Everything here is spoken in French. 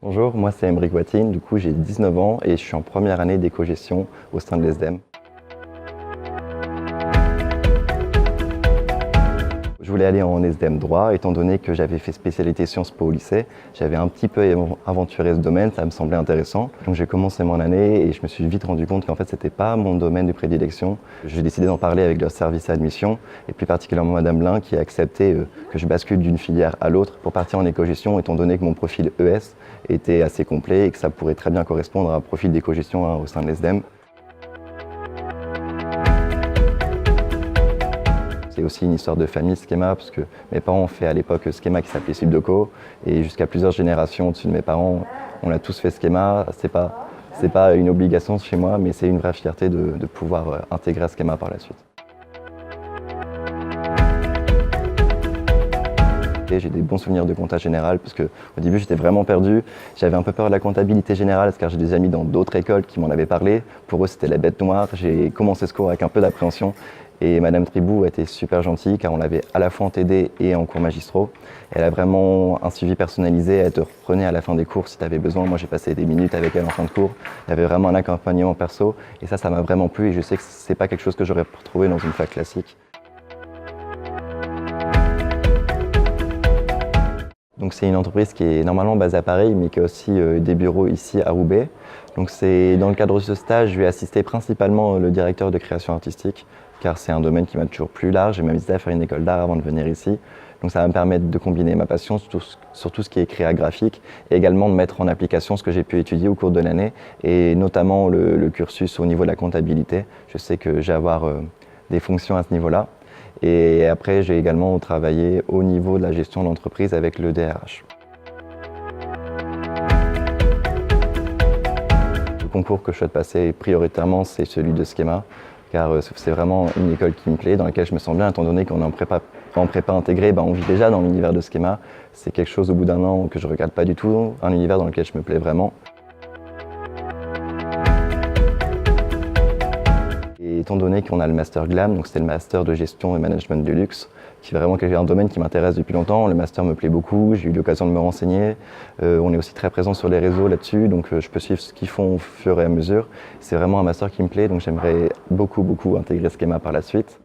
Bonjour, moi c'est Aymeric Watine, du coup j'ai 19 ans et je suis en première année d'éco-gestion au sein de l'ESDEM. Je voulais aller en SDM droit, étant donné que j'avais fait spécialité Sciences Po au lycée. J'avais un petit peu aventuré ce domaine, ça me semblait intéressant. Donc j'ai commencé mon année et je me suis vite rendu compte qu'en fait c'était pas mon domaine de prédilection. J'ai décidé d'en parler avec leur service à admission et plus particulièrement Madame Blin qui a accepté que je bascule d'une filière à l'autre pour partir en éco-gestion, étant donné que mon profil ES était assez complet et que ça pourrait très bien correspondre à un profil d'éco-gestion au sein de l'ESDEM. C'est aussi une histoire de famille Schema, parce que mes parents ont fait à l'époque Schema qui s'appelait Subdeco, et jusqu'à plusieurs générations au-dessus de mes parents, on a tous fait Schema. C'est pas une obligation chez moi, mais c'est une vraie fierté de pouvoir intégrer Schema par la suite. J'ai des bons souvenirs de compta général, parce qu'au début j'étais vraiment perdu. J'avais un peu peur de la comptabilité générale, car j'ai des amis dans d'autres écoles qui m'en avaient parlé. Pour eux c'était la bête noire. J'ai commencé ce cours avec un peu d'appréhension. Et Madame Tribou a été super gentille car on l'avait à la fois en TD et en cours magistraux. Elle a vraiment un suivi personnalisé, elle te reprenait à la fin des cours si tu avais besoin. Moi j'ai passé des minutes avec elle en fin de cours. Il y avait vraiment un accompagnement perso et ça m'a vraiment plu et je sais que c'est pas quelque chose que j'aurais retrouvé dans une fac classique. Donc c'est une entreprise qui est normalement basée à Paris mais qui a aussi des bureaux ici à Roubaix. Donc c'est dans le cadre de ce stage, je vais assister principalement le directeur de création artistique car c'est un domaine qui m'a toujours plus large. J'ai même hésité à faire une école d'art avant de venir ici. Donc ça va me permettre de combiner ma passion sur tout ce qui est créa graphique et également de mettre en application ce que j'ai pu étudier au cours de l'année et notamment le cursus au niveau de la comptabilité. Je sais que j'ai à avoir des fonctions à ce niveau-là. Et après, j'ai également travaillé au niveau de la gestion d'entreprise avec le DRH. Le concours que je souhaite passer prioritairement, c'est celui de Schema, car c'est vraiment une école qui me plaît, dans laquelle je me sens bien, étant donné qu'on est en prépa intégrée, on vit déjà dans l'univers de Schema. C'est quelque chose au bout d'un an que je ne regarde pas du tout, un univers dans lequel je me plais vraiment. Et étant donné qu'on a le Master GLAM, donc c'est le Master de gestion et management du luxe, qui est vraiment un domaine qui m'intéresse depuis longtemps. Le Master me plaît beaucoup, j'ai eu l'occasion de me renseigner. On est aussi très présent sur les réseaux là-dessus, donc je peux suivre ce qu'ils font au fur et à mesure. C'est vraiment un Master qui me plaît, donc j'aimerais beaucoup intégrer Schema par la suite.